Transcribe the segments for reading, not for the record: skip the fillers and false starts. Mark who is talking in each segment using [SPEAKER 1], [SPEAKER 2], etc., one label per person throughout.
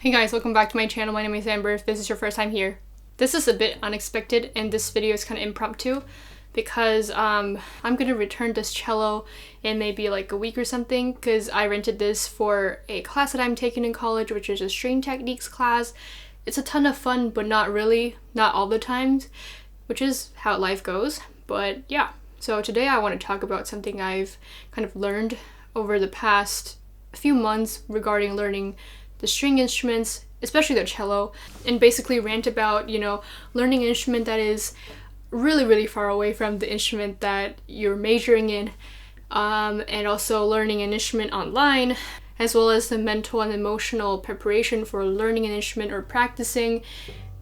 [SPEAKER 1] Hey guys, welcome back to my channel. My name is Amber. If this is your first time here, this is a bit unexpected and this video is kind of impromptu because I'm gonna return this cello in maybe like a week or something because I rented this for a class that I'm taking in college, which is a string techniques class. It's a ton of fun, but not really, not all the times, which is how life goes. But yeah, so today I want to talk about something I've kind of learned over the past few months regarding learning the string instruments, especially the cello, and basically rant about, learning an instrument that is really, really far away from the instrument that you're majoring in, and also learning an instrument online, as well as the mental and emotional preparation for learning an instrument or practicing.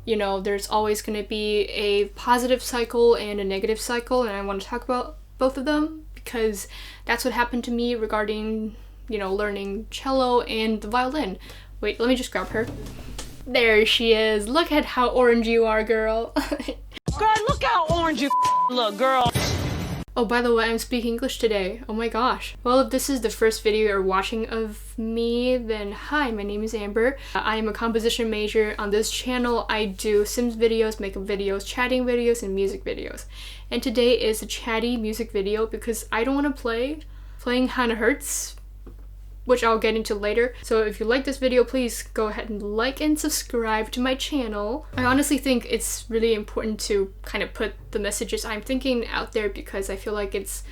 [SPEAKER 1] There's always going to be a positive cycle and a negative cycle, and I want to talk about both of them because that's what happened to me regarding, learning cello and the violin. Wait, let me just grab her. There she is. Look at how orange you are, girl.
[SPEAKER 2] Girl, look how orange you look, girl.
[SPEAKER 1] Oh, by the way, I'm speaking English today. Oh my gosh. Well, if this is the first video you're watching of me, then hi, my name is Amber. I am a composition major. On this channel, I do Sims videos, makeup videos, chatting videos, and music videos. And today is a chatty music video because I don't want to play. Playing kinda hurts, which I'll get into later. So if you like this video, please go ahead and like and subscribe to my channel. I honestly think it's really important to kind of put the messages I'm thinking out there because I feel like it's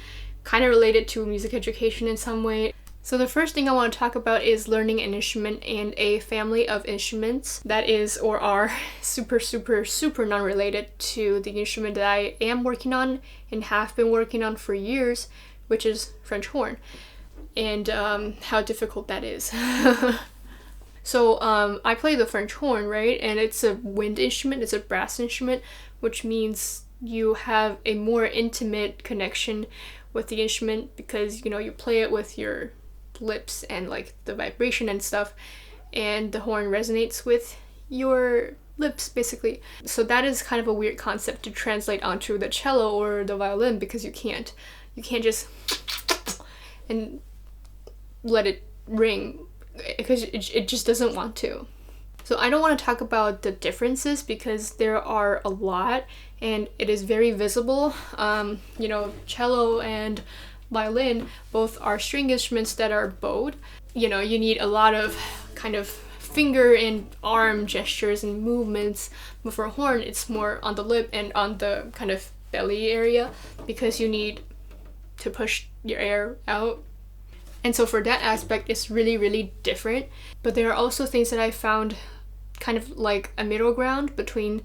[SPEAKER 1] kind of related to music education in some way. So the first thing I want to talk about is learning an instrument and a family of instruments that is or are super, super, super non-related to the instrument that I am working on and have been working on for years, which is French horn. And how difficult that is. So I play the French horn, right? And it's a wind instrument, it's a brass instrument, which means you have a more intimate connection with the instrument because, you play it with your lips and like the vibration and stuff, and the horn resonates with your lips basically. So that is kind of a weird concept to translate onto the cello or the violin because you can't just and let it ring because it just doesn't want to. So I don't want to talk about the differences because there are a lot and it is very visible. Cello and violin both are string instruments that are bowed. You need a lot of kind of finger and arm gestures and movements, but for a horn it's more on the lip and on the kind of belly area because you need to push your air out. And so for that aspect, it's really, really different. But there are also things that I found kind of like a middle ground between,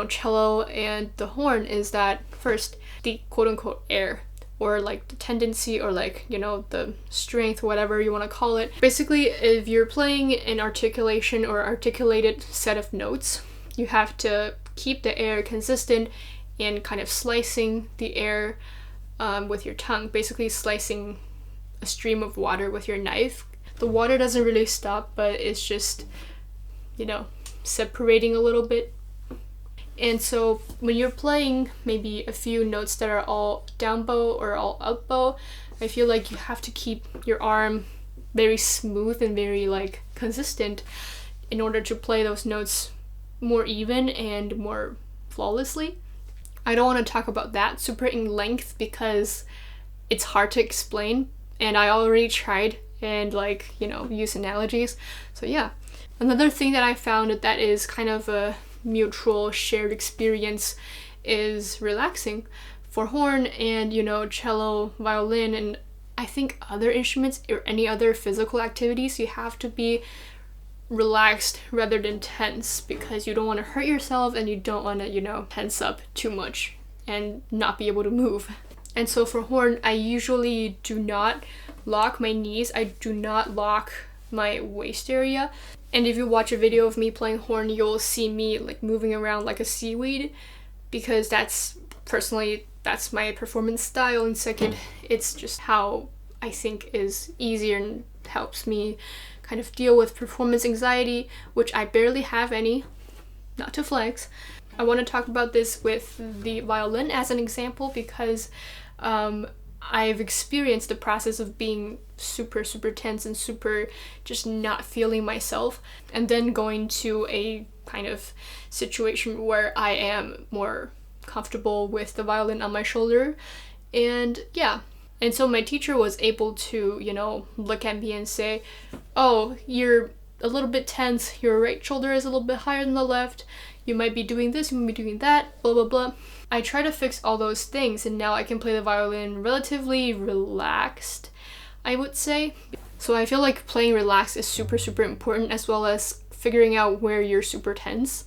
[SPEAKER 1] cello and the horn is that first, the quote-unquote air or like the tendency or like, the strength, whatever you want to call it. Basically, if you're playing an articulation or articulated set of notes, you have to keep the air consistent and kind of slicing the air with your tongue, basically slicing a stream of water with your knife. The water doesn't really stop, but it's just, separating a little bit. And so when you're playing maybe a few notes that are all down bow or all up bow, I feel like you have to keep your arm very smooth and very like consistent in order to play those notes more even and more flawlessly. I don't want to talk about that super in length because it's hard to explain. And I already tried and use analogies. So yeah. Another thing that I found that is kind of a mutual shared experience is relaxing. For horn and, cello, violin, and I think other instruments or any other physical activities, you have to be relaxed rather than tense because you don't want to hurt yourself and you don't want to, tense up too much and not be able to move. And so for horn, I usually do not lock my knees. I do not lock my waist area. And if you watch a video of me playing horn, you'll see me like moving around like a seaweed because that's my performance style. And second, it's just how I think is easier and helps me kind of deal with performance anxiety, which I barely have any, not to flex. I want to talk about this with the violin as an example because I've experienced the process of being super, super tense and super just not feeling myself, and then going to a kind of situation where I am more comfortable with the violin on my shoulder. And yeah, and so my teacher was able to, you know, look at me and say, oh, you're a little bit tense, your right shoulder is a little bit higher than the left, you might be doing this, you might be doing that, blah blah blah. I try to fix all those things, and now I can play the violin relatively relaxed, I would say. So I feel like playing relaxed is super, super important, as well as figuring out where you're super tense,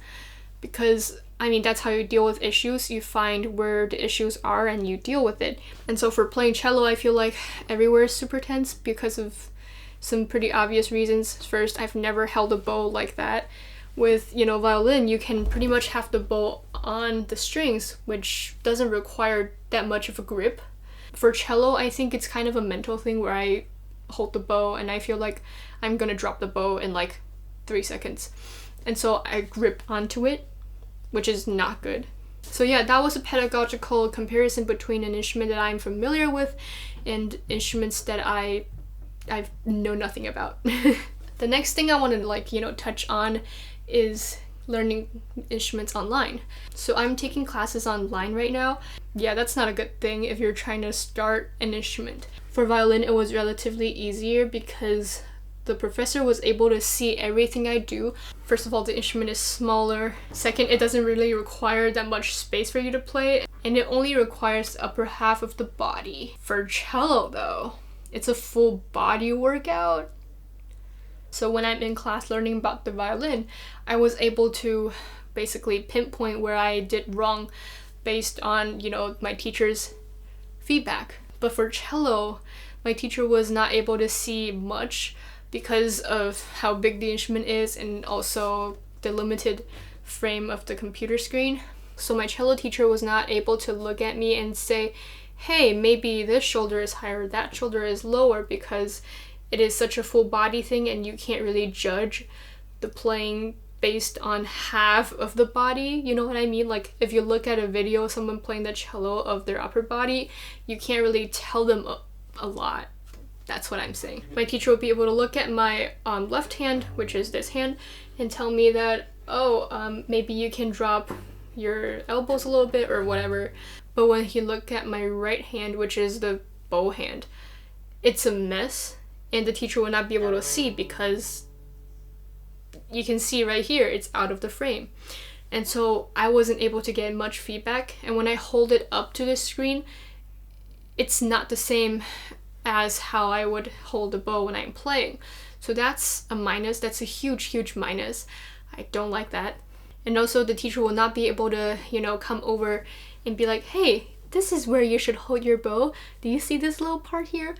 [SPEAKER 1] because I mean, that's how you deal with issues. You find where the issues are and you deal with it. And so for playing cello, I feel like everywhere is super tense because of some pretty obvious reasons. First, I've never held a bow like that. With, you know, violin, you can pretty much have the bow on the strings, which doesn't require that much of a grip. For cello, I think it's kind of a mental thing where I hold the bow and I feel like I'm gonna drop the bow in like 3 seconds. And so I grip onto it, which is not good. So yeah, that was a pedagogical comparison between an instrument that I'm familiar with and instruments that I know nothing about. The next thing I want to, like, you know, touch on is learning instruments online. So I'm taking classes online right now. Yeah, that's not a good thing if you're trying to start an instrument. For violin, it was relatively easier because the professor was able to see everything I do. First of all, the instrument is smaller. Second, it doesn't really require that much space for you to play, and it only requires the upper half of the body. For cello though, it's a full body workout. So when I'm in class learning about the violin, I was able to basically pinpoint where I did wrong based on, you know, my teacher's feedback. But for cello, my teacher was not able to see much because of how big the instrument is and also the limited frame of the computer screen. So my cello teacher was not able to look at me and say, hey, maybe this shoulder is higher, that shoulder is lower, because it is such a full body thing and you can't really judge the playing based on half of the body. You know what I mean? Like if you look at a video of someone playing the cello of their upper body, you can't really tell them a lot. That's what I'm saying. My teacher will be able to look at my left hand, which is this hand, and tell me that, oh, maybe you can drop your elbows a little bit or whatever. But when he looked at my right hand, which is the bow hand, it's a mess, and the teacher will not be able to see because you can see right here, it's out of the frame. And so I wasn't able to get much feedback, and when I hold it up to the screen, it's not the same as how I would hold a bow when I'm playing. So that's a minus. That's a huge, huge minus. I don't like that. And also the teacher will not be able to, you know, come over and be like, hey, this is where you should hold your bow. Do you see this little part here?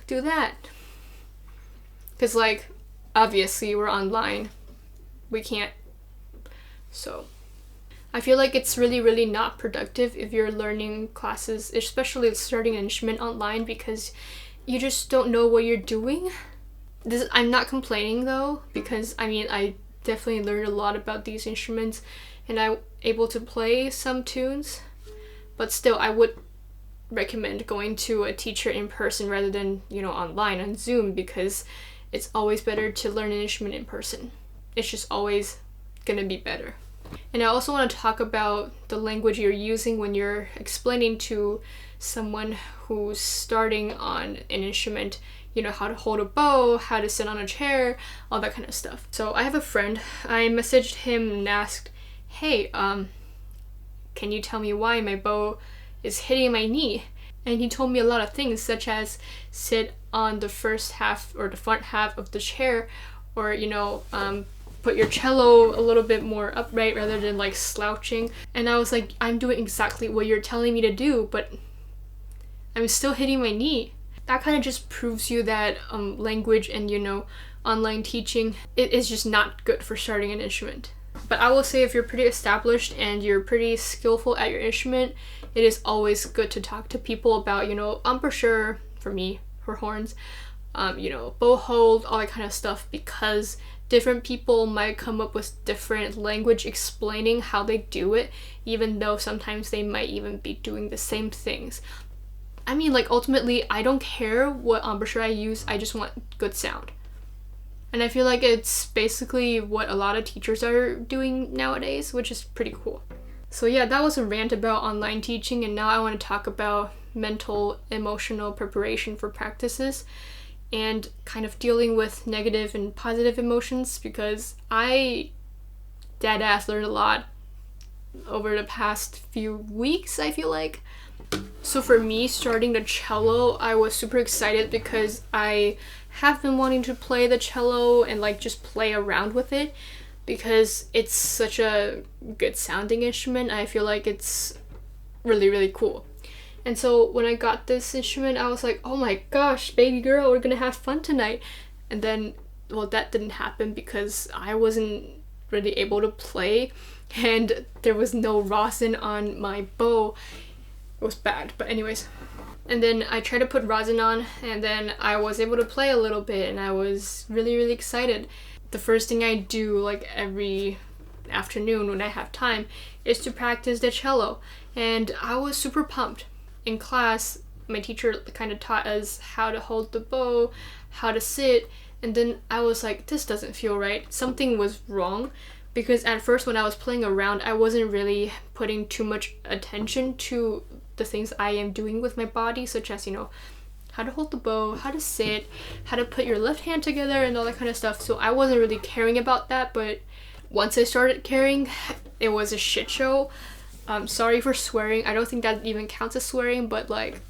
[SPEAKER 1] Do that. Because, like, obviously we're online. We can't. So I feel like it's really, really not productive if you're learning classes, especially starting an instrument online, because you just don't know what you're doing. I'm not complaining though, because I mean, I definitely learned a lot about these instruments and I'm able to play some tunes, but still I would recommend going to a teacher in person rather than, you know, online on Zoom, because it's always better to learn an instrument in person. It's just always gonna be better. And I also want to talk about the language you're using when you're explaining to someone who's starting on an instrument, you know, how to hold a bow, how to sit on a chair, all that kind of stuff. So I have a friend, I messaged him and asked, hey, can you tell me why my bow is hitting my knee? And he told me a lot of things, such as sit on the first half or the front half of the chair, or, you know, put your cello a little bit more upright rather than like slouching. And I was like, I'm doing exactly what you're telling me to do, but I'm still hitting my knee. That kind of just proves you that language and, you know, online teaching, it is just not good for starting an instrument. But I will say, if you're pretty established and you're pretty skillful at your instrument, it is always good to talk to people about, you know, embouchure, for me, for horns, you know, bow hold, all that kind of stuff, because different people might come up with different language explaining how they do it, even though sometimes they might even be doing the same things. I mean, like, ultimately, I don't care what embouchure I use, I just want good sound. And I feel like it's basically what a lot of teachers are doing nowadays, which is pretty cool. So yeah, that was a rant about online teaching, and now I want to talk about mental, emotional preparation for practices and kind of dealing with negative and positive emotions, because I deadass learned a lot over the past few weeks, I feel like. So for me, starting the cello, I was super excited because I have been wanting to play the cello and like just play around with it, because it's such a good sounding instrument. I feel like it's really, really cool. And so when I got this instrument, I was like, oh my gosh, baby girl, we're gonna have fun tonight. And then, well, that didn't happen because I wasn't really able to play, and there was no rosin on my bow. It was bad, but anyways. And then I tried to put rosin on, and then I was able to play a little bit, and I was really, really excited. The first thing I do, like every afternoon when I have time, is to practice the cello. And I was super pumped. In class, my teacher kind of taught us how to hold the bow, how to sit, and then I was like, this doesn't feel right. Something was wrong, because at first when I was playing around, I wasn't really putting too much attention to the things I am doing with my body, such as, you know, how to hold the bow, how to sit, how to put your left hand together, and all that kind of stuff. So I wasn't really caring about that, but once I started caring, it was a shit show. Sorry for swearing. I don't think that even counts as swearing, but like,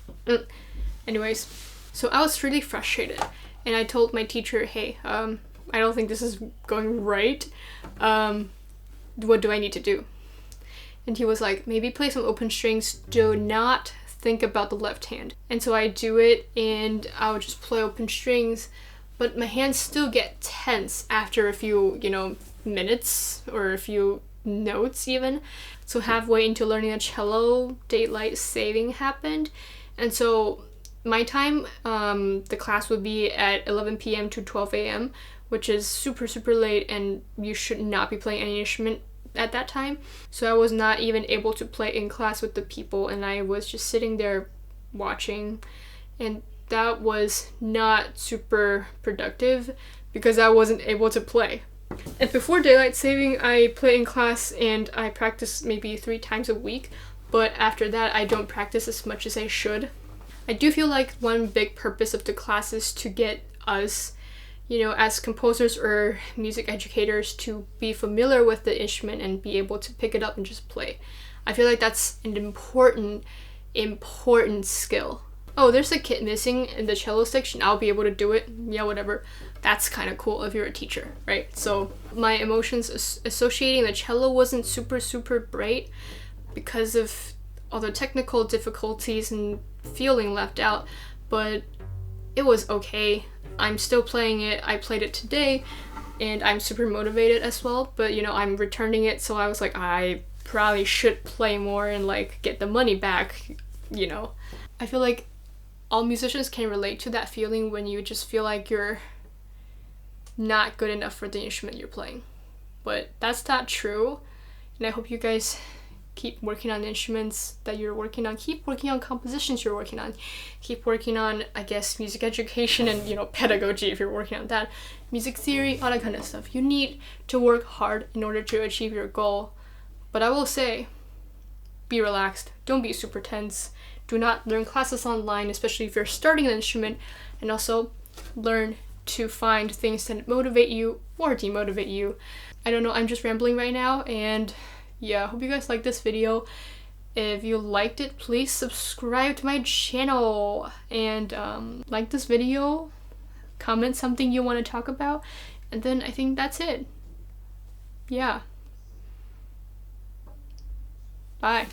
[SPEAKER 1] anyways. So I was really frustrated, and I told my teacher, hey, I don't think this is going right. What do I need to do? And he was like, maybe play some open strings. Do not think about the left hand. And so I do it, and I would just play open strings, but my hands still get tense after a few, you know, minutes or a few notes even. So halfway into learning the cello, daylight saving happened. And so my time, the class would be at 11 p.m. to 12 a.m., which is super, super late, and you should not be playing any instrument at that time. So I was not even able to play in class with the people, and I was just sitting there watching, and that was not super productive because I wasn't able to play. And before daylight saving, I play in class and I practice maybe 3 times a week, but after that I don't practice as much as I should. I do feel like one big purpose of the class is to get us, you know, as composers or music educators, to be familiar with the instrument and be able to pick it up and just play. I feel like that's an important skill. Oh, there's a kit missing in the cello section. I'll be able to do it. Yeah, whatever. That's kind of cool if you're a teacher, right? So my emotions associating the cello wasn't super, super bright because of all the technical difficulties and feeling left out, but it was okay. I'm still playing it. I played it today, and I'm super motivated as well, but you know, I'm returning it, so I was like, I probably should play more and like get the money back, you know. I feel like all musicians can relate to that feeling when you just feel like you're not good enough for the instrument you're playing. But that's not true, and I hope you guys keep working on instruments that you're working on, keep working on compositions you're working on, keep working on, I guess, music education and, you know, pedagogy if you're working on that, music theory, all that kind of stuff. You need to work hard in order to achieve your goal. But I will say, be relaxed, don't be super tense, do not learn classes online, especially if you're starting an instrument, and also learn to find things that motivate you or demotivate you. I don't know, I'm just rambling right now, and yeah, I hope you guys liked this video. If you liked it, please subscribe to my channel and like this video, comment something you want to talk about, and then I think that's it. Yeah. Bye.